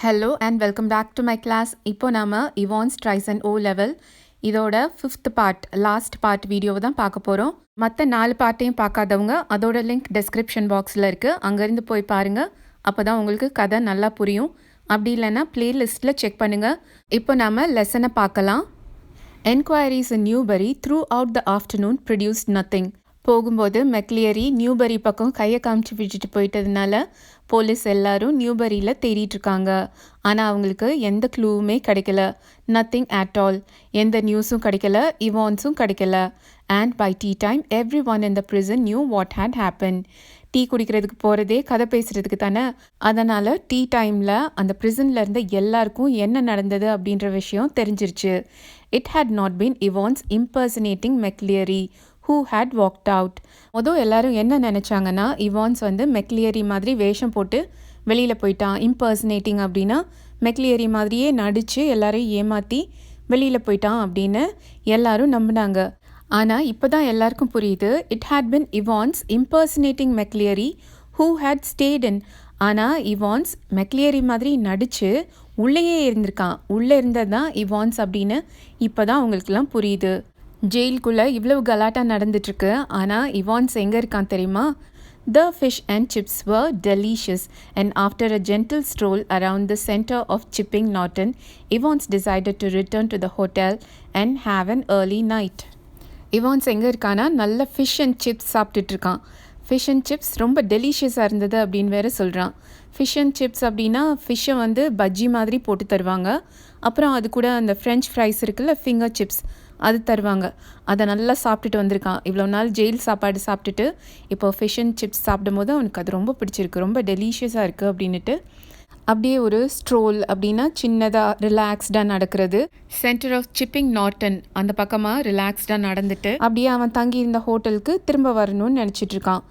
Hello and welcome back to my class. இப்போ நாம் Evans ட்ரைசன் ஓ level இதோட 5th பார்ட் லாஸ்ட் பார்ட் வீடியோவை தான் பார்க்க போகிறோம். மற்ற 4 பார்ட்டையும் பார்க்காதவங்க அதோட லிங்க் டிஸ்கிரிப்ஷன் பாக்ஸில் இருக்குது, அங்கேருந்து போய் பாருங்கள். அப்போ தான் உங்களுக்கு கதை நல்லா புரியும். அப்படி இல்லைன்னா பிளேலிஸ்ட்டில் செக் பண்ணுங்கள். இப்போ நாம் லெசனை பார்க்கலாம். Enquiries in Newbury through out the afternoon produced nothing. போகும்போது மெக்லியரி நியூபரி பக்கம் கையை காமிச்சு விட்டுட்டு போயிட்டதுனால போலீஸ் எல்லாரும் நியூபரியில் தேடிட்டுருக்காங்க. ஆனால் அவங்களுக்கு எந்த க்ளூவுமே கிடைக்கல. Nothing at all. எந்த நியூஸும் கிடைக்கல, இவான்ஸும் கிடைக்கல. And by the time every one in the prison knew what had happen. Tea குடிக்கிறதுக்கு போகிறதே கதை பேசுகிறதுக்கு தானே. அதனால் டீ டைமில் அந்த ப்ரிசனில் இருந்த எல்லாருக்கும் என்ன நடந்தது அப்படின்ற விஷயம் தெரிஞ்சிருச்சு. It had not been Evans impersonating McLeary who had walked out. மொதல் எல்லாரும் என்ன நினச்சாங்கன்னா, இவான்ஸ் மெக்லியரி மாதிரி வேஷம் போட்டு வெளியில் போயிட்டான். இம்பர்சனேட்டிங் அப்படின்னா மெக்லியரி மாதிரியே நடித்து எல்லாரையும் ஏமாற்றி வெளியில் போயிட்டான் அப்படின்னு எல்லாரும் நம்பினாங்க. ஆனால் இப்போ தான் எல்லாருக்கும் புரியுது, it had been Evans impersonating McLeary who had stayed in. ஆனால் இவான்ஸ் மெக்லியரி மாதிரி நடித்து உள்ளேயே இருந்திருக்கான். உள்ளே இருந்தது தான் இவான்ஸ் அப்படின்னு இப்போ தான் அவங்களுக்குலாம் புரியுது. ஜெயிலுக்குள்ளே இவ்வளவு கலாட்டா நடந்துட்டுருக்கு. ஆனால் இவான்ஸ் எங்கே இருக்கான் தெரியுமா? The fish and chips were delicious, and after a gentle stroll around the center of Chipping Norton, Evans decided to return to the hotel and have an early night. Evans எங்கே இருக்கானா, நல்ல fish and chips சாப்பிட்டுட்ருக்கான். Fish and chips ரொம்ப டெலிஷியஸாக இருந்தது அப்படின்னு வேறு சொல்கிறான். ஃபிஷ் அண்ட் சிப்ஸ் அப்படின்னா ஃபிஷ்ஷை பஜ்ஜி மாதிரி போட்டு தருவாங்க. அப்புறம் அது கூட அந்த ஃப்ரெஞ்ச் ஃப்ரைஸ் இருக்குல்ல, ஃபிங்கர் சிப்ஸ், அது தருவாங்க. அதை நல்லா சாப்பிட்டுட்டு வந்திருக்கான். இவ்வளோ நாள் ஜெயில் சாப்பாடு சாப்பிட்டுட்டு இப்போ ஃபிஷ் அண்ட் சிப்ஸ் சாப்பிடும்போது அவனுக்கு அது ரொம்ப பிடிச்சிருக்கு, ரொம்ப டெலிஷியஸாக இருக்குது அப்படின்ட்டு அப்படியே ஒரு ஸ்ட்ரோல் அப்படின்னா சின்னதாக ரிலாக்ஸ்டாக நடக்கிறது. சென்டர் ஆஃப் சிப்பிங் நார்டன் அந்த பக்கமாக ரிலாக்ஸ்டாக நடந்துட்டு அப்படியே அவன் தங்கியிருந்த ஹோட்டலுக்கு திரும்ப வரணும்னு நினச்சிட்ருக்கான்.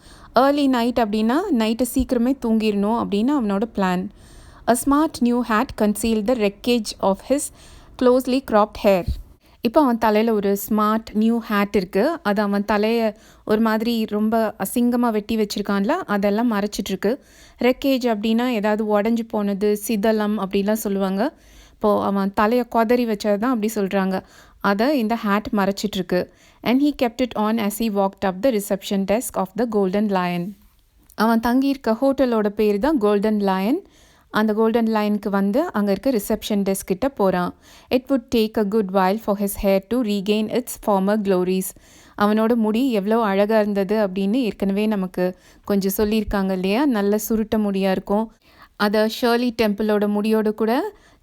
ஏர்லி நைட் அப்படின்னா நைட்டு சீக்கிரமே தூங்கிடணும் அப்படின்னு அவனோட plan. A smart new hat conceal the wreckage of his closely cropped hair. இப்போ அவன் தலையில் ஒரு ஸ்மார்ட் நியூ ஹேட் இருக்குது. அது அவன் தலையை ஒரு மாதிரி ரொம்ப அசிங்கமாக வெட்டி வச்சுருக்கான்ல, அதெல்லாம் மறைச்சிட்ருக்கு. ரெக்கேஜ் அப்படின்னா ஏதாவது உடஞ்சி போனது, சிதலம் அப்படிலாம் சொல்லுவாங்க. இப்போது அவன் தலையை கொதறி வச்சது தான் அப்படி சொல்கிறாங்க. அதை இந்த ஹேட் மறைச்சிட்ருக்கு. And he kept it on as he walked up the reception desk of the Golden Lion. அவன் தங்கியிருக்க ஹோட்டலோட பேர் தான் கோல்டன் லயன். அந்த கோல்டன் லைனுக்கு அங்கே இருக்க ரிசப்ஷன் டெஸ்க் கிட்ட போகிறான். It would take a good while for his hair to regain its former glories. அவனோட முடி எவ்வளோ அழகாக இருந்தது அப்படின்னு ஏற்கனவே நமக்கு கொஞ்சம் சொல்லியிருக்காங்க இல்லையா. நல்ல சுருட்ட முடியாக இருக்கும். அதை ஷர்லி டெம்பிளோட முடியோடு கூட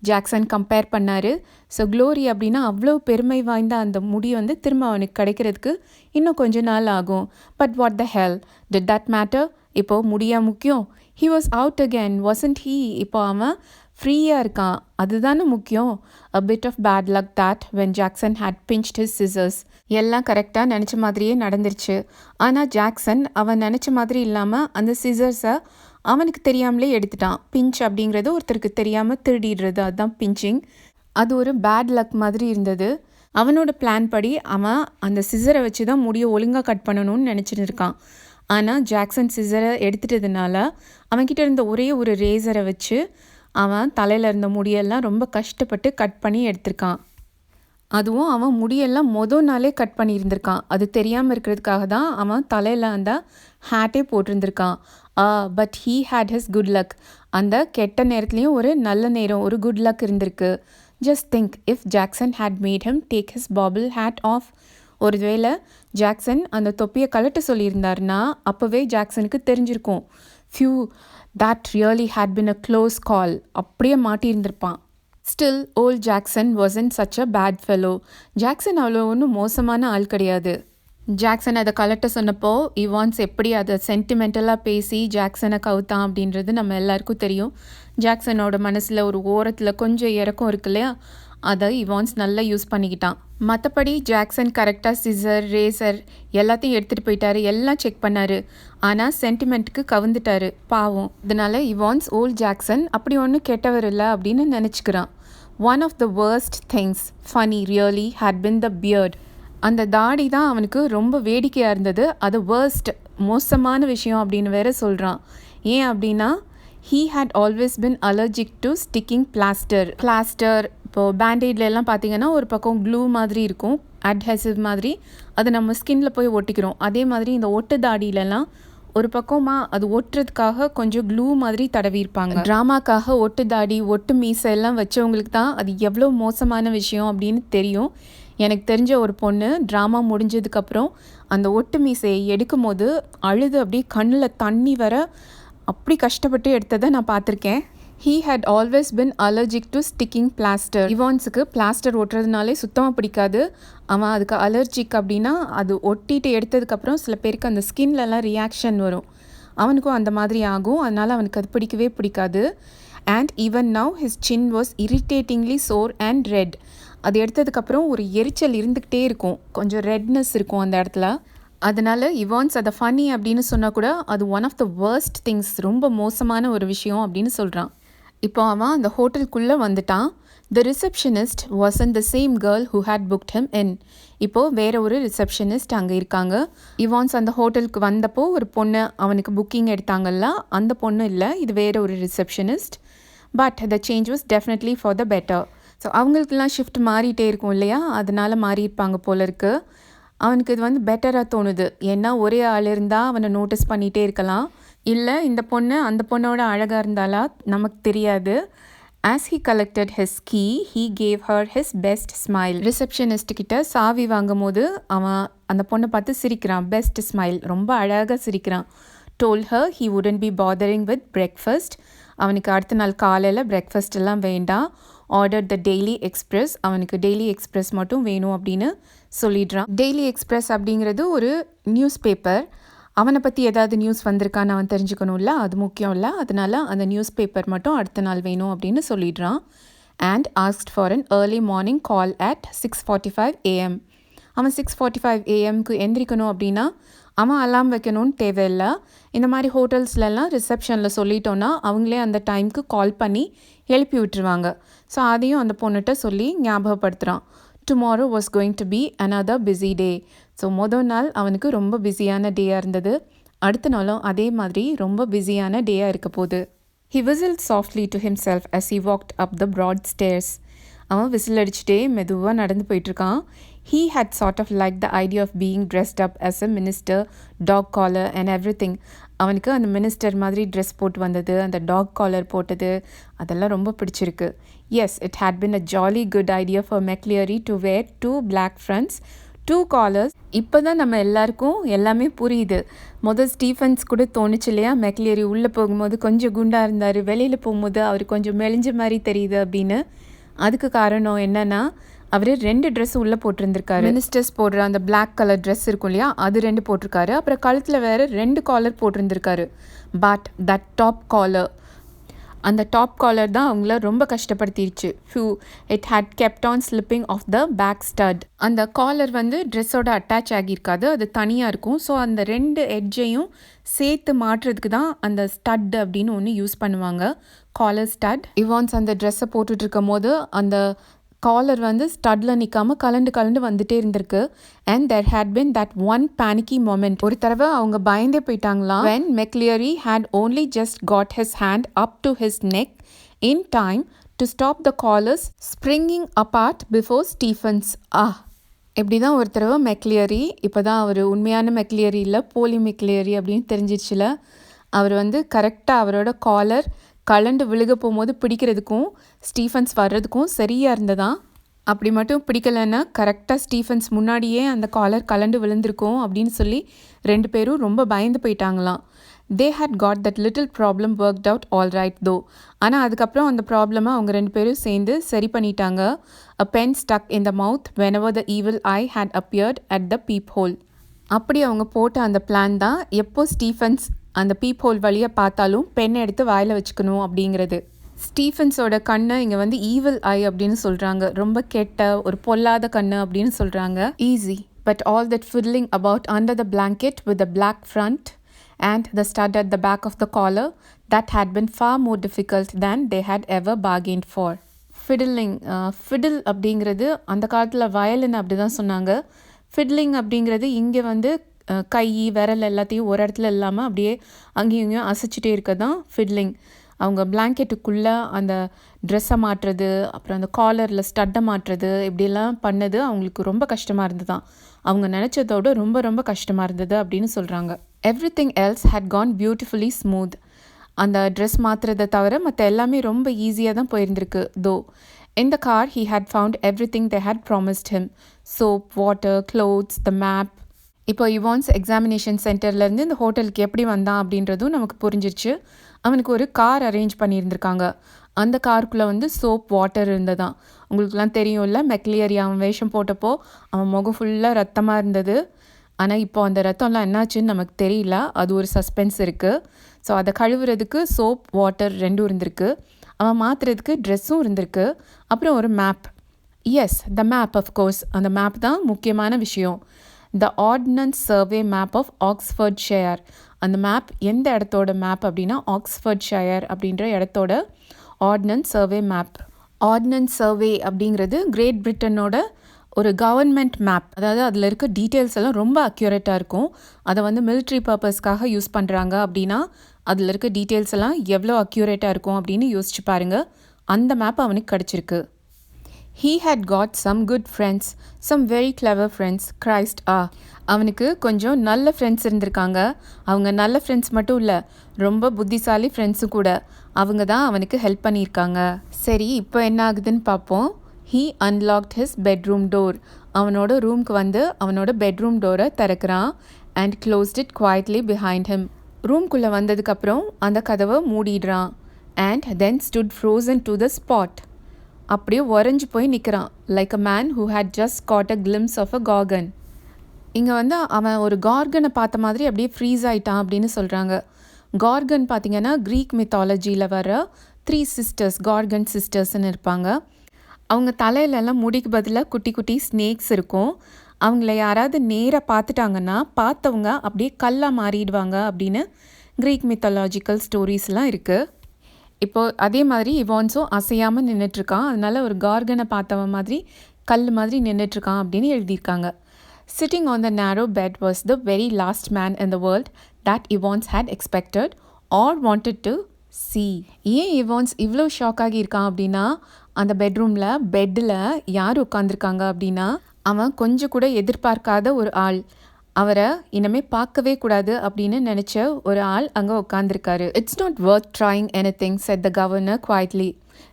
ஜாக்சன் கம்பேர் பண்ணார். ஸோ க்ளோரி அப்படின்னா அவ்வளோ பெருமை வாய்ந்த அந்த முடி திரும்ப அவனுக்கு கிடைக்கிறதுக்கு இன்னும் கொஞ்ச நாள் ஆகும். But what the hell did that matter? இப்போது முடியா முக்கியம்? He was out again, wasn't he? இப்போ அவன் ஃப்ரீயாக இருக்கான், அதுதானே முக்கியம். A bit of bad luck that when Jackson had pinched his scissors. எல்லாம் கரெக்டாக நினச்ச மாதிரியே நடந்துருச்சு. ஆனால் ஜாக்சன் அவன் நினச்ச மாதிரி இல்லாமல் அந்த சிசர்ஸை அவனுக்கு தெரியாமலே எடுத்துட்டான். பிஞ்ச் அப்படிங்கிறது ஒருத்தருக்கு தெரியாமல் திருடிடுறது, அதுதான் பிஞ்சிங். அது ஒரு பேட் லக் மாதிரி இருந்தது. அவனோட பிளான் படி அவன் அந்த சிசரை வச்சு தான் முடியை ஒழுங்காக கட் பண்ணணும்னு நினச்சிட்டு இருக்கான். ஆனால் ஜாக்சன் சிசரை எடுத்துட்டதுனால அவன்கிட்ட இருந்த ஒரே ஒரு ரேசரை வச்சு அவன் தலையில் இருந்த முடியெல்லாம் ரொம்ப கஷ்டப்பட்டு கட் பண்ணி எடுத்திருக்கான். அதுவும் அவன் முடியெல்லாம் நாளே கட் பண்ணியிருந்திருக்கான். அது தெரியாமல் இருக்கிறதுக்காக தான் அவன் தலையில் அந்த ஹேட்டே போட்டிருந்திருக்கான். But he had his good luck. அந்த கெட்ட நேரத்துலேயும் ஒரு நல்ல நேரம், ஒரு குட் லக் இருந்திருக்கு. Just think if Jackson had made him take his bobble hat off. ஒருவேளை ஜாக்சன் அந்த தொப்பியை கலட்ட சொல்லியிருந்தாருன்னா அப்போவே ஜாக்சனுக்கு தெரிஞ்சிருக்கும். Phew, that really had been a close call. அப்படியே மாட்டியிருந்திருப்பான். Still old Jackson wasn't such a bad fellow. Jackson அவ்வளோ ஒன்றும் மோசமான ஆள் கிடையாது. ஜாக்சன் அதை கலட்ட சொன்னப்போ இவான்ஸ் எப்படி அதை சென்டிமெண்டலாக பேசி ஜாக்சனை கவுத்தான் அப்படின்றது நம்ம எல்லாருக்கும் தெரியும். ஜாக்சனோட மனசில் ஒரு ஓரத்தில் கொஞ்சம் இறக்கம் இருக்கு இல்லையா, அதை இவான்ஸ் நல்லா யூஸ் பண்ணிக்கிட்டான். மற்றபடி ஜாக்சன் கரெக்டாக சிசர், ரேசர் எல்லாத்தையும் எடுத்துகிட்டு போயிட்டாரு, எல்லாம் செக் பண்ணார். ஆனால் சென்டிமெண்ட்டுக்கு கவுந்துட்டாரு பாவம். இதனால் இவான்ஸ் ஓல்ட் ஜாக்சன் அப்படி ஒன்றும் கெட்டவர் இல்லை அப்படின்னு நினச்சிக்கிறான். One of the worst things funny really had been the beard. அந்த தாடி தான் அவனுக்கு ரொம்ப வேடிக்கையாக இருந்தது. அது வேர்ஸ்ட், மோசமான விஷயம் அப்படின்னு வேற சொல்கிறான். ஏன் அப்படின்னா He had always been allergic to sticking plaster. இப்போ பேண்டேட்லாம் பார்த்தீங்கன்னா ஒரு பக்கம் க்ளூ மாதிரி இருக்கும், அட்ஹெசிவ் மாதிரி, அது நம்ம ஸ்கின்ல போய் ஒட்டிக்கிறோம். அதே மாதிரி இந்த ஒட்டு தாடியிலலாம் ஒரு பக்கமாக அது ஒட்டுறதுக்காக கொஞ்சம் க்ளூ மாதிரி தடவிருப்பாங்க. ட்ராமாக்காக ஒட்டு தாடி ஒட்டு மீசை எல்லாம் வச்சவங்களுக்கு தான் அது எவ்வளோ மோசமான விஷயம் அப்படின்னு தெரியும். எனக்கு தெரிஞ்ச ஒரு பொண்ணு ட்ராமா முடிஞ்சதுக்கப்புறம் அந்த ஒட்டு மீசையை எடுக்கும் போது அழுது அப்படியே கண்ணில் தண்ணி வர அப்படி கஷ்டப்பட்டு எடுத்ததை நான் பார்த்துருக்கேன். He had always been allergic to sticking plaster. இவான்ஸுக்கு பிளாஸ்டர் ஒட்டுறதுனாலே சுத்தமாக பிடிக்காது. அவன் அதுக்கு அலர்ஜிக் அப்படின்னா அது ஒட்டிட்டு எடுத்ததுக்கப்புறம் சில பேருக்கு அந்த ஸ்கின்லலாம் ரியாக்ஷன் வரும். அவனுக்கும் அந்த மாதிரி ஆகும். அதனால் அவனுக்கு அது பிடிக்கவே பிடிக்காது. And even now his chin was irritatingly sore and red. அது எடுத்ததுக்கப்புறம் ஒரு எரிச்சல் இருந்துக்கிட்டே இருக்கும், கொஞ்சம் ரெட்னஸ் இருக்கும் அந்த இடத்துல. அதனால் இவான்ஸ் அதை ஃபன்னி அப்படின்னு சொன்னால் கூட அது one of the worst things, ரொம்ப மோசமான ஒரு விஷயம் அப்படின்னு சொல்கிறான். இப்போ அவன் அந்த ஹோட்டலுக்குள்ளே வந்துட்டான். The receptionist wasn't the same girl who had booked him in. இப்போது வேற ஒரு ரிசப்ஷனிஸ்ட் அங்கே இருக்காங்க. இவான்ஸ் அந்த ஹோட்டலுக்கு வந்தப்போ ஒரு பொண்ணு அவனுக்கு புக்கிங் எடுத்தாங்கல்ல, அந்த பொண்ணு இல்லை, இது வேற ஒரு receptionist. But the change was definitely for the better. So அவங்களுக்கெல்லாம் ஷிஃப்ட் மாறிட்டே இருக்கும் இல்லையா, அதனால் மாறியிருப்பாங்க போல இருக்குது. அவனுக்கு இது வந்து பெட்டராக தோணுது. ஏன்னா ஒரே ஆள் இருந்தால் அவனை நோட்டீஸ் பண்ணிகிட்டே இருக்கலாம், இல்லை இந்த பொண்ணு அந்த பொண்ணோட அழகாக இருந்தாலா நமக்கு தெரியாது. As he collected his key he gave her his best smile. ரிசப்ஷனிஸ்ட்கிட்ட சாவி வாங்கும் போது அவன் அந்த பொண்ணை பார்த்து சிரிக்கிறான், பெஸ்ட் ஸ்மைல், ரொம்ப அழகாக சிரிக்கிறான். Told her he wouldn't be bothering with breakfast. அவனுக்கு அடுத்த நாள் காலையில் பிரேக்ஃபாஸ்ட் எல்லாம் வேண்டாம். ஆர்டர் த டெய்லி எக்ஸ்பிரஸ், அவனுக்கு டெய்லி எக்ஸ்பிரஸ் மட்டும் வேணும் அப்படின்னு சொல்லிடுறான். டெய்லி எக்ஸ்பிரஸ் அப்படிங்கிறது ஒரு நியூஸ் பேப்பர். அவனை பற்றி ஏதாவது நியூஸ் வந்திருக்கான்னு அவன் தெரிஞ்சுக்கணும்ல, அது முக்கியம் இல்லை. அதனால அந்த நியூஸ் பேப்பர் மட்டும் அடுத்த நாள் வேணும் அப்படின்னு சொல்லிடுறான். And asked for an early morning call at 6:45 AM. அவன் 6:45 AMக்கு எந்திரிக்கணும் அப்படின்னா அவன் அலாம் வைக்கணும்னு தேவையில்லை. இந்த மாதிரி ஹோட்டல்ஸ்லலாம் ரிசப்ஷனில் சொல்லிட்டோன்னா அவங்களே அந்த டைமுக்கு கால் பண்ணி எழுப்பி விட்டுருவாங்க. ஸோ அதையும் அந்த பொண்ணுகிட்ட சொல்லி ஞாபகப்படுத்துகிறான். Tomorrow was going to be another busy day. So மொதல் நாள் அவனுக்கு ரொம்ப பிஸியான டேயாக இருந்தது, அடுத்த நாளும் அதே மாதிரி ரொம்ப பிஸியான டேயாக இருக்க போகுது. He whistled softly to himself as he walked up the broad stairs. அவன் விசில் அடிச்சுட்டே மெதுவாக நடந்து போயிட்டுருக்கான். He had sort of liked the idea of being dressed up as a minister, dog collar and everything. அவனுக்கு அந்த minister மாதிரி dress போட்டு வந்தது, அந்த டாக் காலர் போட்டது, அதெல்லாம் ரொம்ப பிடிச்சிருக்கு. Yes, it had been a jolly good idea for McCleary to wear 2 black fronts, 2 collars. இப்போ தான் நம்ம எல்லாருக்கும் எல்லாமே புரியுது. முதல் ஸ்டீஃபன்ஸ் கூட தோணுச்சு இல்லையா, மெக்லியரி உள்ளே போகும்போது கொஞ்சம் குண்டாக இருந்தார், வெளியில் போகும்போது அவர் கொஞ்சம் மெலிஞ்ச மாதிரி தெரியுது அப்படின்னு. அதுக்கு காரணம் என்னென்னா அவர் 2 ட்ரெஸ் உள்ளே போட்டிருந்திருக்காரு. மினிஸ்டர்ஸ் போடுற அந்த பிளாக் கலர் ட்ரெஸ் இருக்கும் இல்லையா, அது 2 போட்டிருக்காரு. அப்புறம் கழுத்தில் வேறு 2 காலர் போட்டிருந்திருக்காரு. பட் தட் டாப் காலர், அந்த டாப் காலர் தான் அவங்கள ரொம்ப கஷ்டப்படுத்திடுச்சு. It had kept on slipping off the back stud. அந்த காலர் வந்து ட்ரெஸ்ஸோட அட்டாச் ஆகியிருக்காது, அது தனியாக இருக்கும். ஸோ அந்த 2 எட்ஜையும் சேர்த்து மாட்டுறதுக்கு தான் அந்த ஸ்டட் அப்படின்னு ஒன்று யூஸ் பண்ணுவாங்க, காலர் ஸ்டட். இவான்ஸ் அந்த ட்ரெஸ்ஸை போட்டுட்டு இருக்கும் போது அந்த காலர் வந்து ஸ்டட்டில் நிற்காமல் கலண்டு வந்துட்டே இருந்திருக்கு. And there had been that one panicky moment. ஒரு தடவை அவங்க பயந்தே போயிட்டாங்களாம். when McCleary had only just got his hand up to his neck in time to stop the collars springing apart before Stephens. இப்படி தான் ஒரு தடவை மெக்லியரி, இப்போ தான் அவர் உண்மையான மெக்லியரி இல்லை, போலி மெக்லியரி அப்படின்னு தெரிஞ்சிச்சுல. அவர் வந்து கரெக்டாக அவரோட காலர் கலண்டு விழுக போகும்போது பிடிக்கிறதுக்கும் ஸ்டீஃபன்ஸ் வர்றதுக்கும் சரியாக இருந்ததான். அப்படி மட்டும் பிடிக்கலைன்னா கரெக்டாக ஸ்டீஃபன்ஸ் முன்னாடியே அந்த காலர் கலண்டு விழுந்திருக்கும் அப்படின்னு சொல்லி 2 பேரும் ரொம்ப பயந்து போயிட்டாங்களாம். They had got that little problem worked out all right though. ஆனால் அதுக்கப்புறம் அந்த ப்ராப்ளமை அவங்க 2 பேரும் சேர்ந்து சரி பண்ணிட்டாங்க. A pen stuck in the mouth whenever the evil eye had appeared at the peephole. அப்படி அவங்க போட்ட அந்த பிளான் தான் எப்போ ஸ்டீஃபன்ஸ் அந்த பீப் ஹோல் வழியாக பார்த்தாலும் பென் எடுத்து வாயில் வச்சுக்கணும் அப்படிங்கிறது. ஸ்டீஃபன்ஸோட கண்ணை இங்கே வந்து ஈவில் ஐ அப்படின்னு சொல்கிறாங்க, ரொம்ப கெட்ட ஒரு பொல்லாத கண்ணு அப்படின்னு சொல்கிறாங்க. Easy but all that fiddling about under the blanket with the black front and the stud at the back of the collar, that had been far more difficult than they had ever bargained for. Fiddling, fiddle அப்படிங்கிறது அந்த காலத்தில் violin அப்படி தான் சொன்னாங்க. ஃபிட்லிங் அப்படிங்கிறது இங்கே வந்து கை விரல் எல்லாத்தையும் ஒரு இடத்துல இல்லாமல் அப்படியே அங்கேயும் இங்கேயும் அசைச்சிட்டே இருக்க தான் ஃபிட்லிங். அவங்க பிளாங்கெட்டுக்குள்ளே அந்த ட்ரெஸ்ஸை மாட்டுறது, அப்புறம் அந்த காலரில் ஸ்டட்டை மாட்டுறது, இப்படியெல்லாம் பண்ணது அவங்களுக்கு ரொம்ப கஷ்டமாக இருந்ததுதான். அவங்க நினச்சதோட ரொம்ப ரொம்ப கஷ்டமாக இருந்தது அப்படின்னு சொல்கிறாங்க. Everything else had gone beautifully smooth. அந்த ட்ரெஸ் மாற்றுறதை தவிர மற்ற எல்லாமே ரொம்ப ஈஸியாக தான் போயிருந்திருக்கு. தோ in the car he had found everything they had promised him: soap, water, clothes, the map. இப்போ இவான்ஸ் எக்ஸாமினேஷன் சென்டர்லேருந்து இந்த ஹோட்டலுக்கு எப்படி வந்தான் அப்படின்றதும் நமக்கு புரிஞ்சிருச்சு. அவனுக்கு ஒரு கார் அரேஞ்ச் பண்ணியிருந்திருக்காங்க. அந்த காருக்குள்ளே வந்து சோப், வாட்டர் இருந்ததான். உங்களுக்குலாம் தெரியும்ல, மெக்லியரி அவன் வேஷம் போட்டப்போ அவன் முகம் ஃபுல்லாக ரத்தமாக இருந்தது. ஆனால் இப்போ அந்த ரத்தம்லாம் என்னாச்சுன்னு நமக்கு தெரியல. அது ஒரு சஸ்பென்ஸ் இருக்குது. ஸோ அதை கழுவுறதுக்கு சோப், வாட்டர் ரெண்டும் இருந்திருக்கு. அவன் மாற்றுறதுக்கு ட்ரெஸ்ஸும் இருந்திருக்கு. அப்புறம் ஒரு map. Yes, the map of course. அந்த மேப் தான் முக்கியமான விஷயம். The Ordnance Survey map of Oxfordshire. அந்த மேப் எந்த இடத்தோட மேப் அப்படின்னா ஆக்ஸ்ஃபர்ட்ஷயர் அப்படின்ற இடத்தோட Ordnance Survey map. Ordnance Survey அப்படிங்கிறது கிரேட் பிரிட்டனோட ஒரு கவர்மெண்ட் மேப். அதாவது அதில் இருக்க டீட்டெயில்ஸ் எல்லாம் ரொம்ப அக்யூரேட்டாக இருக்கும். அதை வந்து மிலிட்ரி பர்பஸ்க்காக யூஸ் பண்ணுறாங்க அப்படின்னா அதில் இருக்க டீட்டெயில்ஸ் எல்லாம் எவ்வளோ அக்யூரேட்டாக இருக்கும் அப்படின்னு யோசிச்சு பாருங்கள். அந்த மேப் அவனுக்கு கிடச்சிருக்கு. He had got some good friends, some very clever friends. Christ, அவனுக்கு கொஞ்சம் நல்ல ஃப்ரெண்ட்ஸ் இருந்திருக்காங்க. அவங்க நல்ல ஃப்ரெண்ட்ஸ் மட்டும் இல்லை, ரொம்ப புத்திசாலி ஃப்ரெண்ட்ஸும் கூட. அவங்க தான் அவனுக்கு ஹெல்ப் பண்ணியிருக்காங்க. சரி, இப்போ என்ன ஆகுதுன்னு பார்ப்போம். He unlocked his bedroom door. அவனோட ரூம்க்கு வந்து அவனோட பெட்ரூம் டோரை திறக்கிறான். And closed it quietly behind him. ரூம்குள்ளே வந்ததுக்கப்புறம் அந்த கதவை மூடிடுறான். And then stood frozen to the spot. அப்படியே உறைஞ்சி போய் நிற்கிறான். Like a man who had just caught a glimpse of a gorgon. இங்கே வந்து அவன் ஒரு கார்கனை பார்த்த மாதிரி அப்படியே ஃப்ரீஸ் ஆகிட்டான் அப்படின்னு சொல்கிறாங்க. கார்கன் பார்த்திங்கன்னா க்ரீக் மித்தாலஜியில் வர 3 சிஸ்டர்ஸ், கார்கன் சிஸ்டர்ஸ்ன்னு இருப்பாங்க. அவங்க தலையிலெல்லாம் முடிக்கு பதிலாக குட்டி குட்டி ஸ்னேக்ஸ் இருக்கும். அவங்கள யாராவது நேராக பார்த்துட்டாங்கன்னா பார்த்தவங்க அப்படியே கல்லாக மாறிடுவாங்க அப்படின்னு க்ரீக் மித்தாலஜிக்கல் ஸ்டோரிஸ்லாம் இருக்குது. இப்போது அதே மாதிரி இவான்ஸும் அசையாமல் நின்றுட்டுருக்கான். அதனால் ஒரு கார்கனை பார்த்தவன் மாதிரி கல் மாதிரி நின்றுட்டுருக்கான் அப்படின்னு எழுதியிருக்காங்க. Sitting on the narrow bed was the very last man in the world that Evans had expected or wanted to see. ஏன் இவான்ஸ் இவ்வளோ ஷாக் ஆகியிருக்கான் அப்படின்னா, அந்த பெட்டில் யார் உட்காந்துருக்காங்க அப்படின்னா அவன் கொஞ்சம் கூட எதிர்பார்க்காத ஒரு ஆள். அவரை இனிமே பார்க்கவே கூடாது அப்படின்னு நினச்ச ஒரு ஆள் அங்கே உட்காந்துருக்காரு. It's not worth trying anything, set the governor quietly.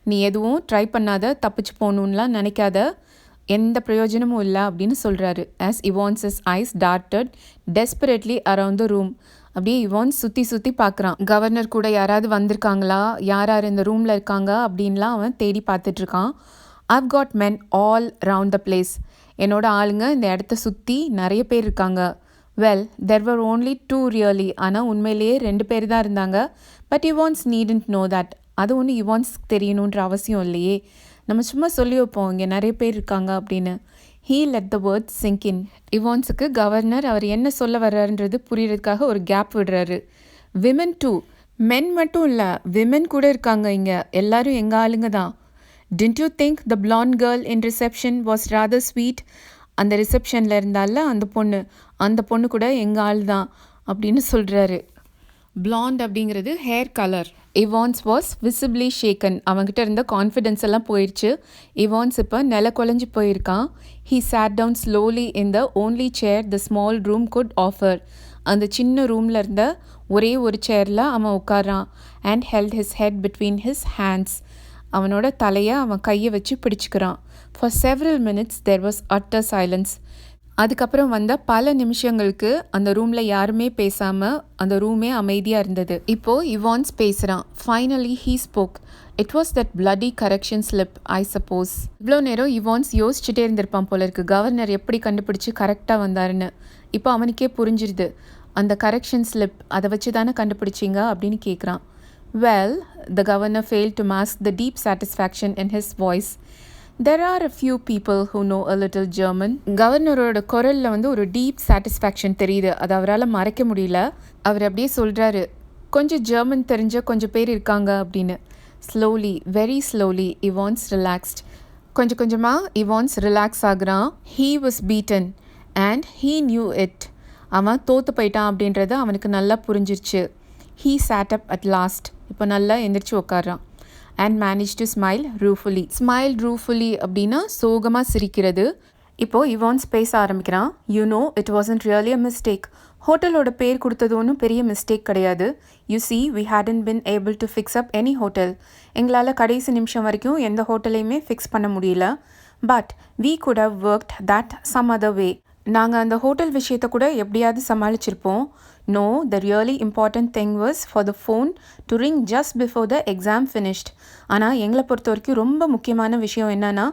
நீ எதுவும் ட்ரை பண்ணாத, தப்பிச்சு போகணுன்னுலாம் நினைக்காத, எந்த பிரயோஜனமும் இல்லை அப்படின்னு சொல்கிறாரு. As Evans's eyes darted desperately around the room. அப்படியே இவான்ஸ் சுற்றி சுற்றி பார்க்குறான். கவர்னர் கூட யாராவது வந்திருக்காங்களா, யார் யார் இந்த ரூமில் இருக்காங்க அப்படின்லாம் அவன் தேடி பார்த்துட்ருக்கான். I've got men all round the place. என்னோட ஆளுங்க இந்த இடத்த சுற்றி நிறைய பேர் இருக்காங்க. Well, there were only 2 really. ஆனால் உண்மையிலேயே 2 பேர் தான் இருந்தாங்க. But Evans needn't know that. அது ஒன்று இவான்ஸ்க்கு தெரியணுன்ற அவசியம் இல்லையே. நம்ம சும்மா சொல்லி வைப்போம் இங்கே நிறைய பேர் இருக்காங்க அப்படின்னு. He let the words sink in. இவான்ஸுக்கு கவர்னர் அவர் என்ன சொல்ல வர்றாருன்றது புரியறதுக்காக ஒரு கேப் விடுறாரு. Women too. Men மட்டும் இல்லை, விமென் கூட இருக்காங்க இங்கே. எல்லாரும் எங்கள் ஆளுங்க தான். Didn't you think the blonde girl in reception was rather sweet? அந்த ரிசப்ஷனில் இருந்தால அந்த பொண்ணு கூட எங்கள் ஆள் தான் அப்படின்னு சொல்கிறாரு. பிளாண்ட் அப்படிங்கிறது hair colour. Evans was visibly shake hand. அவங்ககிட்ட இருந்த கான்ஃபிடென்ஸ் எல்லாம் போயிடுச்சு. இவான்ஸ் இப்போ நில குலைஞ்சி போயிருக்கான். He sat down slowly in the only chair the small room could offer. அந்த சின்ன ரூமில் இருந்த ஒரே ஒரு சேரில் அவன் உட்காரான். And held his head between his hands. அவனோட தலையை அவன் கையை வச்சு பிடிச்சிக்கிறான். For several minutes there was utter silence. அதுக்கப்புறம் வந்த பல நிமிஷங்களுக்கு அந்த ரூமில் யாருமே பேசாமல் அந்த ரூமே அமைதியாக இருந்தது. இப்போது இவான்ஸ் பேசுகிறான். Finally he spoke. It was that bloody correction slip, I suppose. இவ்வளோ நேரம் இவான்ஸ் யோசிச்சுட்டே இருந்திருப்பான் போல இருக்கு, கவர்னர் எப்படி கண்டுபிடிச்சி கரெக்டாக வந்தாருன்னு. இப்போ அவனுக்கே புரிஞ்சிருது. அந்த கரெக்ஷன் ஸ்லிப் அதை வச்சு தானே கண்டுபிடிச்சிங்க அப்படின்னு கேட்குறான். Well, the governor failed to mask the deep satisfaction in his voice. There are a few people who know a little German. கவர்னரோட குரலில் வந்து ஒரு டீப் சாட்டிஸ்ஃபேக்ஷன் தெரியுது. அது அவரால் மறைக்க முடியல. அவர் அப்படியே சொல்கிறாரு, கொஞ்சம் ஜெர்மன் தெரிஞ்ச கொஞ்சம் பேர் இருக்காங்க அப்படின்னு. Slowly, very slowly, Evans relaxed. கொஞ்சம் கொஞ்சமாக இவான்ஸ் ரிலாக்ஸ் ஆகுறான். He was beaten and he knew it. அவன் தோற்று போயிட்டான் அப்படின்றது அவனுக்கு நல்லா புரிஞ்சிருச்சு. He sat up at last. இப்போ நல்லா எந்திரிச்சு உட்கார்றான். And managed to smile ruefully. Smile ruefully அப்படின்னா சோகமாக சிரிக்கிறது. இப்போ இவான்ஸ் பேச ஆரம்பிக்கிறான். You know, it wasn't really a mistake. ஹோட்டலோட பேர் கொடுத்தது ஒன்றும் பெரிய மிஸ்டேக் கிடையாது. You see, we hadn't been able to fix up any hotel. எங்களால் கடைசி நிமிஷம் வரைக்கும் எந்த ஹோட்டலையுமே ஃபிக்ஸ் பண்ண முடியல. But we could have worked that some other way. நாங்கள் அந்த ஹோட்டல் விஷயத்தை கூட எப்படியாவது சமாளிச்சிருப்போம். No, the really important thing was for the phone to ring just before the exam finished. ஆனால் எங்களை பொறுத்த வரைக்கும் ரொம்ப முக்கியமான விஷயம் என்னன்னா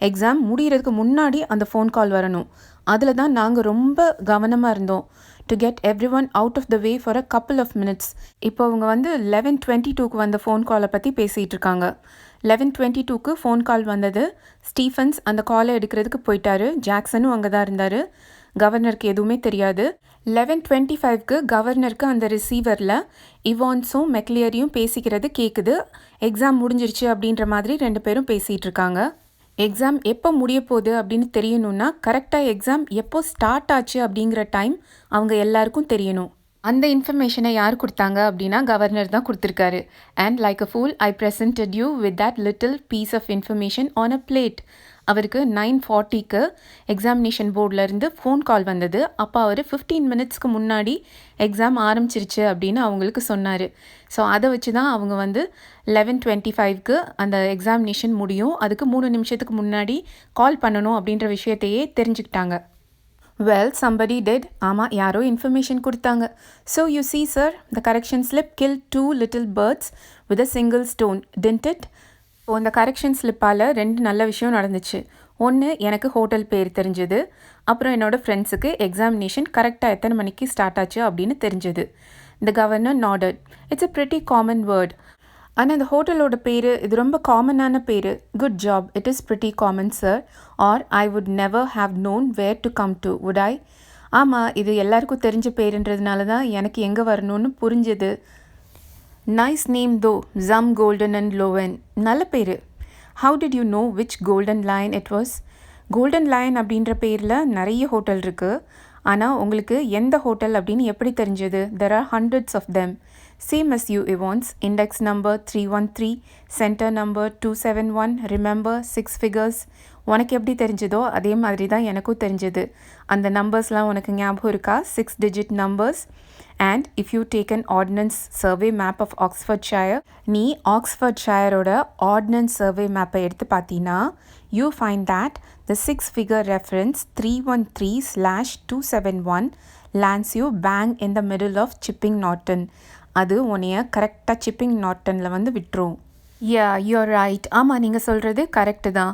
எக்ஸாம் முடிகிறதுக்கு முன்னாடி அந்த ஃபோன் கால் வரணும். அதில் தான் நாங்கள் ரொம்ப கவனமாக இருந்தோம். To get everyone out of the way for a couple of minutes. இப்போ அவங்க 11:22க்கு வந்த ஃபோன் காலை பற்றி பேசிகிட்டு இருக்காங்க. 11:22க்கு ஃபோன் கால் வந்தது. ஸ்டீஃபன்ஸ் அந்த காலை எடுக்கிறதுக்கு போயிட்டாரு. ஜாக்சனும் அங்கே தான் இருந்தார். கவர்னருக்கு எதுவுமே தெரியாது. 11:25க்கு கவர்னருக்கு அந்த ரிசீவரில் இவான்ஸும் மெக்லியரியும் பேசிக்கிறது கேட்குது. எக்ஸாம் முடிஞ்சிருச்சு அப்படின்ற மாதிரி 2 பேரும் பேசிகிட்டு இருக்காங்க. எக்ஸாம் எப்போ முடிய போகுது அப்படின்னு தெரியணும்னா கரெக்டாக எக்ஸாம் எப்போ ஸ்டார்ட் ஆச்சு அப்படிங்கிற டைம் அவங்க எல்லாருக்கும் தெரியணும். அந்த இன்ஃபர்மேஷனை யார் கொடுத்தாங்க அப்படின்னா கவர்னர் தான் கொடுத்துருக்காரு. And like a fool I presented you with that little piece of information on a plate. அவருக்கு 9:40க்கு எக்ஸாமினேஷன் போர்டிலேருந்து ஃபோன் கால் வந்தது. அப்போ அவர் 15 மினிட்ஸ்க்கு முன்னாடி எக்ஸாம் ஆரம்பிச்சிருச்சு அப்படின்னு அவங்களுக்கு சொன்னார். ஸோ அதை வச்சு தான் அவங்க 11:25க்கு அந்த எக்ஸாமினேஷன் முடியும், அதுக்கு 3 நிமிஷத்துக்கு முன்னாடி கால் பண்ணணும் அப்படின்ற விஷயத்தையே தெரிஞ்சுக்கிட்டாங்க. Well, somebody did. ஆமாம், யாரோ இன்ஃபர்மேஷன் கொடுத்தாங்க. So you see, sir, the correction slip killed 2 little birds with a single stone, didn't it? அந்த கரெக்ஷன் ஸ்லிப்பால் 2 நல்ல விஷயம் நடந்துச்சு. ஒன்று, எனக்கு ஹோட்டல் பேர் தெரிஞ்சது. அப்புறம் என்னோடய ஃப்ரெண்ட்ஸுக்கு எக்ஸாமினேஷன் கரெக்டாக எத்தனை மணிக்கு ஸ்டார்ட் ஆச்சு அப்படின்னு தெரிஞ்சது. The governor nodded. It's a pretty common word. ஆனால் இந்த ஹோட்டலோட பேர் இது ரொம்ப காமனான பேர். Good job, it is pretty common sir. Or I would never have known where to come to, would I? ஆமாம், இது எல்லாருக்கும் தெரிஞ்ச பேருன்றதுனால தான் எனக்கு எங்கே வரணும்னு புரிஞ்சுது. நைஸ் நேம் தோ, ஜம் கோல்டன் அண்ட் லோவன். நல்ல பேர். How did you know which golden line it was? Golden line அப்படின்ற பேரில் நிறைய ஹோட்டல் இருக்குது. ஆனால் உங்களுக்கு எந்த ஹோட்டல் அப்படின்னு எப்படி தெரிஞ்சது? There are hundreds of them. Same as you, Evans. Index number 313, center number 271, remember 6 figures. உனக்கு எப்படி தெரிஞ்சதோ அதே மாதிரி தான் எனக்கும் தெரிஞ்சது. அந்த நம்பர்ஸ்லாம் உனக்கு ஞாபகம் இருக்கா? 6 digit numbers. And if you take an ordnance survey map of Oxfordshire, நீ ஆக்ஸ்ஃபர்ட்ஷயரோட ஆர்டினன்ஸ் சர்வே மேப்பை எடுத்து பார்த்தீங்கன்னா you find that the 6-figure reference 313/271 lands you bang in the middle of Chipping Norton. அது உன்னைய கரெக்டாக சிப்பிங் நார்ட்டனில் விட்டுரும். Yeah, you're right. ஆமாம், நீங்கள் சொல்கிறது கரெக்டு தான்.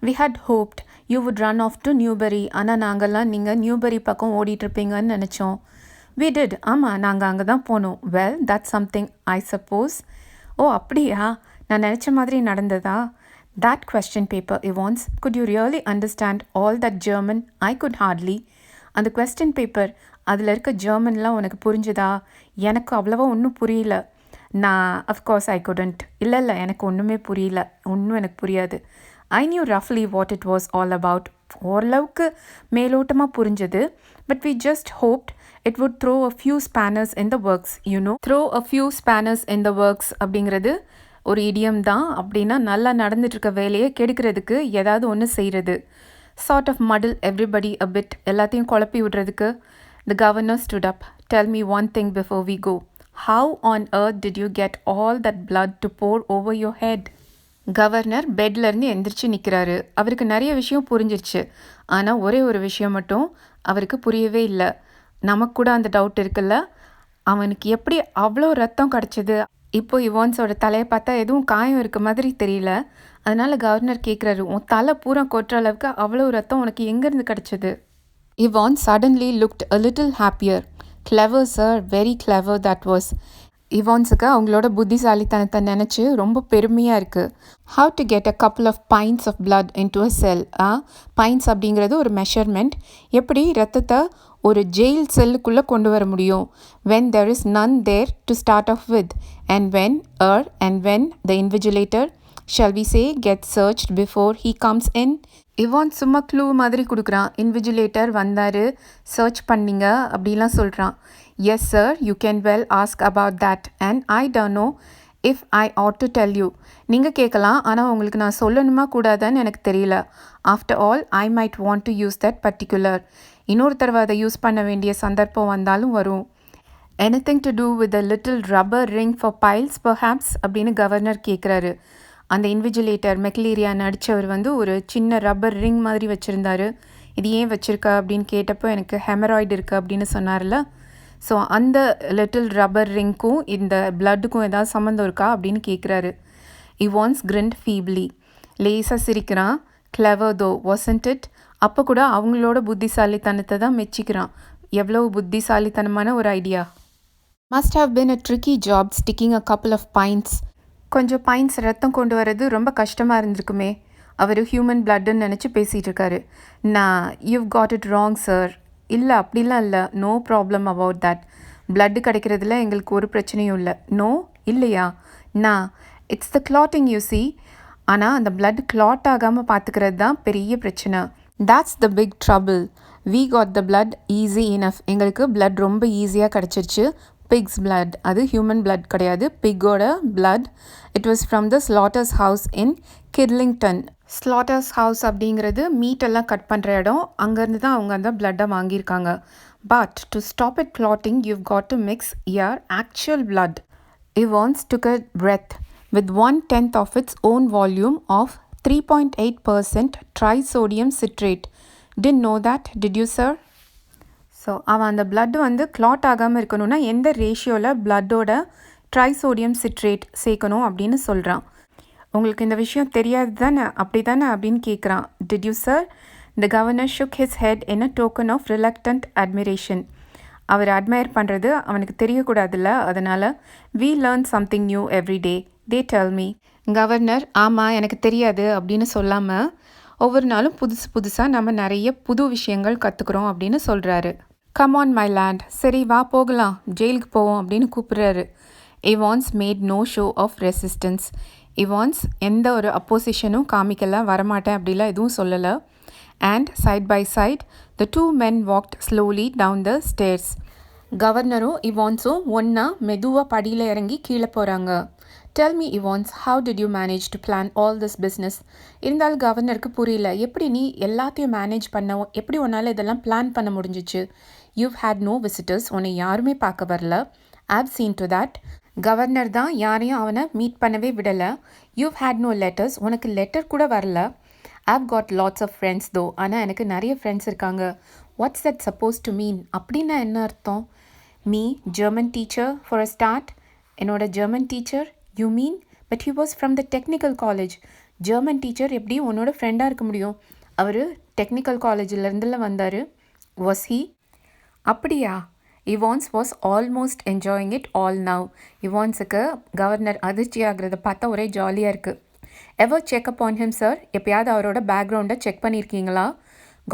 We had hoped you would run off to Newbury. ஆனால் நாங்கள்லாம் நீங்கள் நியூபரி பக்கம் ஓடிட்டுருப்பீங்கன்னு நினச்சோம். We did. ஆமாம், நாங்கள் அங்கே தான் போனோம். Well, that's something, I suppose. ஓ அப்படியா? நான் நினச்ச மாதிரி நடந்ததா? That question paper, Evans, could you really understand all that German? I could hardly. அந்த question paper, அதில் இருக்க ஜெர்மன்லாம் உனக்கு புரிஞ்சுதா? எனக்கு அவ்வளவா ஒன்றும் புரியல. நான் அஃப்கோர்ஸ் ஐ couldn't. இல்லை எனக்கு ஒன்றுமே புரியல. ஒன்றும் எனக்கு புரியாது. I knew roughly what it was all about. ஓரளவுக்கு மேலோட்டமாக புரிஞ்சது. But we just hoped it would throw a few spanners in the works, you know. Throw a few spanners in the works அப்படிங்கிறது ஒரு இடியம் தான். அப்படின்னா நல்லா நடந்துட்டுருக்க வேலையை கெடுக்கிறதுக்கு ஏதாவது ஒன்று செய்கிறது. Sort of muddle everybody a bit. எல்லாத்தையும் குழப்பி விடுறதுக்கு. The governor stood up. Tell me one thing before we go. How on earth did you get all that blood to pour over your head? Governor பெட்லேருந்து எந்திரிச்சு நிற்கிறாரு. அவருக்கு நிறைய விஷயம் புரிஞ்சிருச்சு. ஆனால் ஒரே ஒரு விஷயம் மட்டும் அவருக்கு புரியவே இல்லை. நமக்கு கூட அந்த டவுட் இருக்குல்ல, அவனுக்கு எப்படி அவ்வளோ ரத்தம் கிடச்சிது? இப்போ இவான்ஸோட தலையை பார்த்தா எதுவும் காயம் இருக்க மாதிரி தெரியல. அதனால் கவர்னர் கேட்குறாரு, உன் தலை பூரா கொட்டுற அளவுக்கு அவ்வளோ ரத்தம் உனக்கு எங்கேருந்து கிடச்சிது? Yvonne suddenly looked a little happier. Clever, sir. Very clever that was. இவான்ஸுக்கு அவங்களோட புத்திசாலித்தனத்தை நினச்சி ரொம்ப பெருமையாக இருக்குது. How to get a couple of pints of blood into a cell. pints அப்படிங்கிறது ஒரு மெஷர்மெண்ட். எப்படி ரத்தத்தை ஒரு ஜெயில் செல்லுக்குள்ளே கொண்டு வர முடியும்? When there is none there to start off with. And when the invigilator, shall we say, gets searched before he comes in. Ivan சும்மா clue மாதிரி கொடுக்குறான். இன்விஜிலேட்டர் வந்தார், சர்ச் பண்ணிங்க அப்படிலாம் சொல்கிறான். Yes, sir, you can well ask about that, and I don't know if I ought to tell you. நீங்கள் கேட்கலாம், ஆனால் உங்களுக்கு நான் சொல்லணுமா கூடாதான்னு எனக்கு தெரியல. After all I might want to use that particular. இன்னொரு தடவை அதை யூஸ் பண்ண வேண்டிய சந்தர்ப்பம் வந்தாலும் வரும். Anything to do with a little rubber ring for piles perhaps அப்படின்னு கவர்னர் கேட்குறாரு. அந்த இன்விஜிலேட்டர் மெக்லீரியா நடித்தவர் வந்து ஒரு சின்ன ரப்பர் ரிங் மாதிரி வச்சுருந்தாரு. இது ஏன் வச்சுருக்க அப்படின்னு கேட்டப்போ எனக்கு ஹெமராய்டு இருக்குது அப்படின்னு சொன்னார்ல. ஸோ அந்த லிட்டில் ரப்பர் ரிங்க்கும் இந்த பிளட்டுக்கும் ஏதாவது சம்மந்தம் இருக்கா அப்படின்னு கேட்குறாரு. இவான்ஸ் கிரிண்ட் ஃபீப்லி. லேசாக சிரிக்கிறான். கிளவர் தோ வாசன்ட் இட். அப்போ கூட அவங்களோட புத்திசாலித்தனத்தை தான் மெச்சிக்கிறான். எவ்வளோ புத்திசாலித்தனமான ஒரு idea. Must have been a tricky job sticking a couple of pins. கொஞ்சம் பைன்ஸ் ரத்தம் கொண்டு வர்றது ரொம்ப கஷ்டமாக இருந்திருக்குமே. அவர் ஹியூமன் பிளட்டுன்னு நினச்சி பேசிகிட்டு இருக்காரு. நான் you've got it wrong sir. இல்லை அப்படிலாம் இல்லை. No problem about that. Blood கிடைக்கிறதுல எங்களுக்கு ஒரு பிரச்சனையும் இல்லை. நோ இல்லையா? நான் it's the clotting you see. ஆனால் அந்த பிளட் கிளாட் ஆகாமல் பார்த்துக்கிறது தான் பெரிய பிரச்சனை. that's the big trouble. we got the blood easy enough. எங்களுக்கு blood ரொம்ப ஈஸியாக கிடச்சிருச்சு. pig's blood. அது human blood கிடையாது. pigோட blood. it was from the slaughter's house in Kidlington. Slaughter's house அப்படிங்கிறது மீட்டெல்லாம் கட் பண்ணுற இடம். அங்கேருந்து தான் அவங்க அந்த பிளட்டை வாங்கியிருக்காங்க. But to stop it clotting you've got to mix your actual blood. Evans took a breath. With 1/10 of its own volume of 3.8% trisodium citrate. Didn't know that, did you sir? So அவன் அந்த blood வந்து Claude ஆகாமல் இருக்கணும்னா எந்த ரேஷியோவில் பிளட்டோட trisodium citrate சேர்க்கணும் அப்படின்னு சொல்கிறான். உங்களுக்கு இந்த விஷயம் தெரியாது தானே, அப்படி தானே அப்படின்னு கேட்குறான். Did you sir? The governor shook his head in a token of reluctant admiration. அவர் அட்மையர் பண்ணுறது அவனுக்கு தெரியக்கூடாதுல்ல, அதனால் we learn something new every day they tell me. Governor ஆமாம் எனக்கு தெரியாது அப்படின்னு சொல்லாமல் ஒவ்வொரு நாளும் புதுசு புதுசாக நம்ம நிறைய புது விஷயங்கள் கற்றுக்குறோம் அப்படின்னு சொல்கிறாரு. Come on my lad. சரி வா போகலாம், ஜெயிலுக்கு போவோம் அப்படின்னு கூப்பிட்றாரு. Evans made no show of resistance. Evans எந்த ஒரு அப்போசிஷனும் காமிக்கல, வரமாட்டேன் அப்படிலாம் எதுவும் சொல்லலை. And side by side the two men walked slowly down the stairs. கவர்னரும் இவான்ஸும் ஒன்றா மெதுவாக படியில் இறங்கி கீழே போகிறாங்க. Tell me Evans, how did you manage to plan all this business? இருந்தாலும் கவர்னருக்கு புரியல, எப்படி நீ எல்லாத்தையும் மேனேஜ் பண்ண, எப்படி உன்னால் இதெல்லாம் பிளான் பண்ண முடிஞ்சிச்சு? யூவ் ஹேட் நோ விசிட்டர்ஸ், உன்னை யாருமே பார்க்க வரல. I've seen to that. கவர்னர் தான் யாரையும் அவனை மீட் பண்ணவே விடலை. யூவ் ஹேட் நோ லெட்டர்ஸ், உனக்கு லெட்டர் கூட வரல. I've got lots of friends though, ஆனால் எனக்கு நிறைய ஃப்ரெண்ட்ஸ் இருக்காங்க. What's that supposed to mean? அப்படின்னா என்ன அர்த்தம்? Me German teacher for a start. என்னோட German teacher. You mean? But he was from the technical college. German teacher எப்படி உன்னோட ஃப்ரெண்டாக இருக்க முடியும்? அவர் டெக்னிக்கல் காலேஜிலேருந்துல வந்தார். Was he? அப்படியா? Evans was almost enjoying it all now. இவான்ஸுக்கு கவர்னர் அதிர்ச்சி ஆகிறத பார்த்தா ஒரே ஜாலியாக இருக்குது. Ever check up on him sir? எப்பயாவது அவரோட பேக்ரவுண்டை செக் பண்ணியிருக்கீங்களா?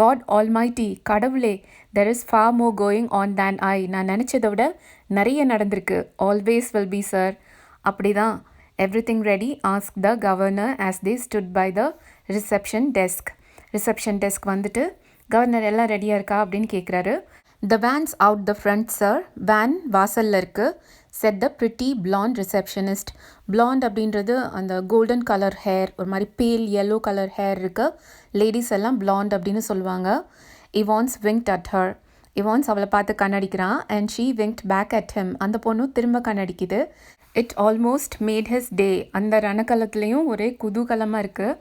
காட் ஆல்மைட்டி, கடவுளே, there is far more going on than I. நான் நினச்சதை விட நிறைய நடந்திருக்கு. Always will be sir. அப்படி தான். Everything ready? Asked the governor as they stood by the reception desk. Reception desk வந்துட்டு கவர்னர் எல்லாம் ரெடியாக இருக்கா அப்படின்னு கேட்குறாரு. The van's out the front sir. Van வாசலில் இருக்குது. Said the pretty blonde receptionist. Blonde அப்படின்றது அந்த கோல்டன் கலர் ஹேர், ஒரு மாதிரி பேல் yellow கலர் ஹேர் இருக்கு. லேடிஸ் எல்லாம் பிளாண்ட் அப்படின்னு சொல்லுவாங்க. Evans winked at her. Evans அவளை பார்த்து கண்ணடிக்கிறான். And she winked back at him. அந்த பொண்ணு திரும்ப கண்ணடிக்குது. It almost made his day. அந்த ரணக்கலத்துலேயும் ஒரே குதூகலமாக இருக்குது.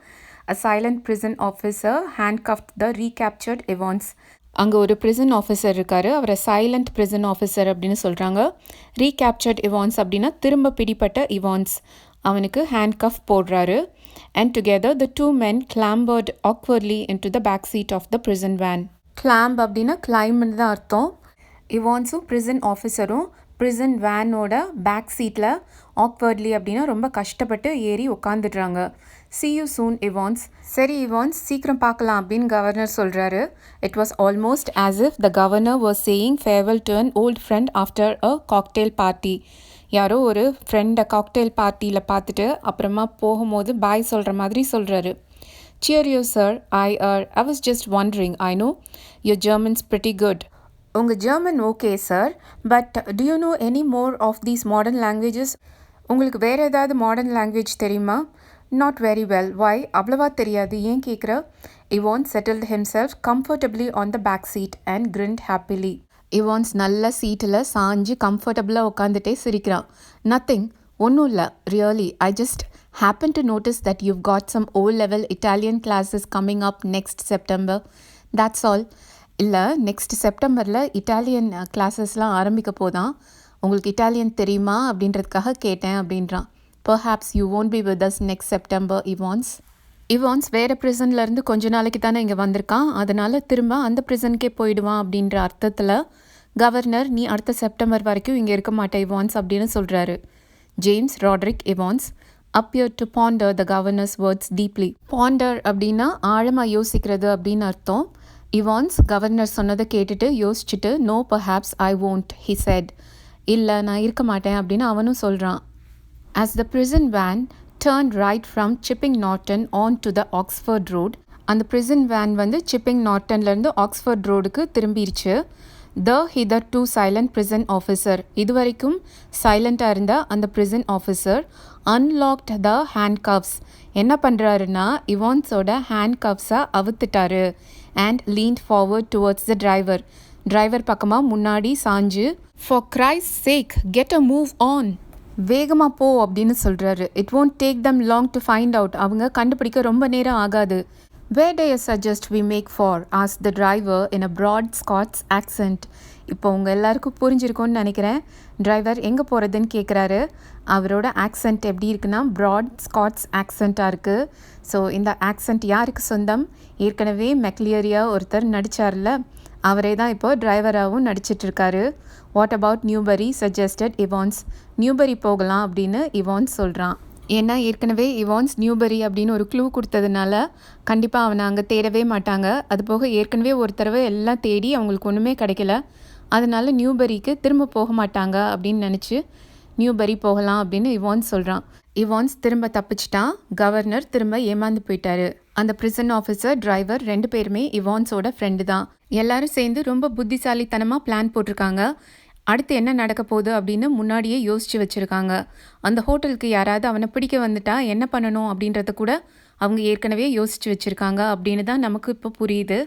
A silent prison officer handcuffed the recaptured Evans. அங்கே ஒரு prison officer இருக்கார். அவரை சைலண்ட் prison officer அப்படின்னு சொல்கிறாங்க. ரீகேப்சர்ட் இவான்ஸ் அப்படின்னா திரும்ப பிடிப்பட்ட இவான்ஸ். அவனுக்கு ஹேண்ட்கஃப் போடுறாரு. And together the two men clambered awkwardly into the back seat of the prison van. கிளாம்ப் அப்படின்னா கிளைம்னு தான் அர்த்தம். இவான்ஸும் prison ஆஃபீஸரும் prison வேனோட பேக் சீட்டில் awkwardly அப்படின்னா ரொம்ப கஷ்டப்பட்டு ஏறி உட்காந்துடுறாங்க. see you soon Evans. சரி இவான்ஸ், சீக்கிரம் பார்க்கலாம் அப்படின்னு கவர்னர் சொல்கிறாரு. It was almost as if the governor was saying farewell to an old friend after a cocktail party. யாரோ ஒரு ஃப்ரெண்டை காக்டெயில் பார்ட்டியில் பார்த்துட்டு அப்புறமா போகும்போது பாய் சொல்கிற மாதிரி சொல்கிறாரு. Cheerio sir, I was just wondering, I know your German's pretty good. உங்கள் German okay sir, but do you know any more of these modern languages? உங்களுக்கு வேறு ஏதாவது மாடர்ன் லாங்குவேஜ் தெரியுமா? Not very well. வை? அவ்வளவா தெரியாது, ஏன் கேட்குற? Evan settled himself comfortably on the back seat and grinned happily. Evans நல்ல சீட்டில் சாஞ்சு கம்ஃபர்டபுளாக உட்காந்துட்டே சிரிக்கிறான். நத்திங், ஒன்றும் இல்லை, really I just happen to notice that you've got some O-level Italian classes coming up next September. That's all. இல்லை, next செப்டம்பரில் இட்டாலியன் கிளாஸஸ்லாம் ஆரம்பிக்க போதான். உங்களுக்கு இட்டாலியன் தெரியுமா அப்படின்றதுக்காக கேட்டேன் அப்படின்றான். Perhaps you won't be with us next September, Evans. Evans வேறு ப்ரிசன்லேருந்து கொஞ்ச நாளைக்கு தானே இங்கே வந்திருக்கான், அதனால் திரும்ப அந்த ப்ரிசனுக்கே போயிடுவான் அப்படின்ற அர்த்தத்தில் கவர்னர் நீ அடுத்த செப்டம்பர் வரைக்கும் இங்கே இருக்க மாட்டே இவான்ஸ் அப்படின்னு சொல்கிறாரு. James ராட்ரிக் Evans appeared to ponder the governor's words deeply. Ponder அப்படின்னா ஆழமாக யோசிக்கிறது அப்படின்னு அர்த்தம். இவான்ஸ் கவர்னர் சொன்னதை கேட்டுட்டு யோசிச்சுட்டு no perhaps I won't, he said. இல்லை, நான் இருக்க மாட்டேன் அப்படின்னு அவனும் சொல்கிறான். As the prison van turned right from Chipping Norton on to the Oxford Road, அந்த prison van வந்து சிப்பிங் நார்ட்டன்லேருந்து ஆக்ஸ்ஃபோர்ட் ரோடுக்கு திரும்பிடுச்சு. The hitherto silent prison officer, இதுவரைக்கும் சைலண்ட்டாக இருந்த அந்த prison officer unlocked the handcuffs. என்ன பண்ணுறாருன்னா இவான்ஸோட handcuffஸை அவுத்துட்டாரு and leaned forward towards the driver. Driver பக்கமாக முன்னாடி சாஞ்சு for Christ's sake get a move on, வேகமாக போ அப்படின்னு சொல்கிறாரு. It won't take them long to find out, அவங்க கண்டுபிடிக்க ரொம்ப நேரம் ஆகாது. Where do you suggest we make for? asked the driver in a broad Scots accent. இப்போ உங்கள் எல்லாருக்கும் புரிஞ்சிருக்கும்னு நினைக்கிறேன். டிரைவர் எங்கே போகிறதுன்னு கேட்குறாரு. அவரோட ஆக்சென்ட் எப்படி இருக்குன்னா ப்ராட் ஸ்காட்ஸ் ஆக்சென்ட்டாக இருக்குது. ஸோ இந்த ஆக்சென்ட் யாருக்கு சொந்தம்? ஏற்கனவே மெக்லியரியா ஒருத்தர் நடித்தார்ல, அவரே தான் இப்போ டிரைவராகவும் நடிச்சிட்ருக்காரு. What about Newbury suggested Evans. Newbury போகலாம் அப்படின்னு இவான்ஸ் சொல்கிறான். ஏன்னா ஏற்கனவே இவான்ஸ் நியூபரி அப்படின்னு ஒரு க்ளூ கொடுத்ததுனால கண்டிப்பாக அவனை அங்கே தேடவே மாட்டாங்க. அது போக ஏற்கனவே ஒரு தடவை எல்லாம் தேடி அவங்களுக்கு ஒன்றுமே கிடைக்கல, அதனால நியூபரிக்கு திரும்ப போக மாட்டாங்க அப்படின்னு நினச்சி நியூபரி போகலாம் அப்படின்னு இவான்ஸ் சொல்கிறான். இவான்ஸ் திரும்ப தப்பிச்சிட்டான். கவர்னர் திரும்ப ஏமாந்து போயிட்டாரு. அந்த பிரிசன் ஆஃபீஸர் டிரைவர் ரெண்டு பேருமே இவான்ஸோட ஃப்ரெண்டு தான். எல்லாரும் சேர்ந்து ரொம்ப புத்திசாலித்தனமாக பிளான் போட்டிருக்காங்க. அடுத்து என்ன நடக்க போகுது அப்படின்னு முன்னாடியே யோசித்து வச்சுருக்காங்க. அந்த ஹோட்டலுக்கு யாராவது அவனை பிடிக்க வந்துட்டா என்ன பண்ணணும் அப்படின்றத கூட அவங்க ஏற்கனவே யோசித்து வச்சுருக்காங்க அப்படின்னு தான் நமக்கு இப்போ புரியுது.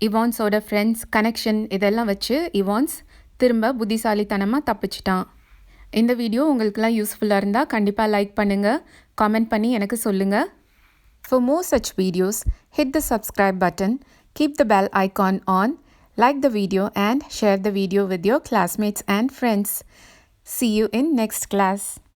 இவான்ஸோட ஃப்ரெண்ட்ஸ் கனெக்ஷன் இதெல்லாம் வச்சு இவான்ஸ் திரும்ப புத்திசாலித்தனமாக தப்பிச்சிட்டான். இந்த வீடியோ உங்களுக்குலாம் யூஸ்ஃபுல்லாக இருந்தால் கண்டிப்பாக லைக் பண்ணுங்கள், கமெண்ட் பண்ணி எனக்கு சொல்லுங்கள். For more such videos, hit the subscribe button, keep the bell icon on, like the video and share the video with your classmates and friends. See you in next class.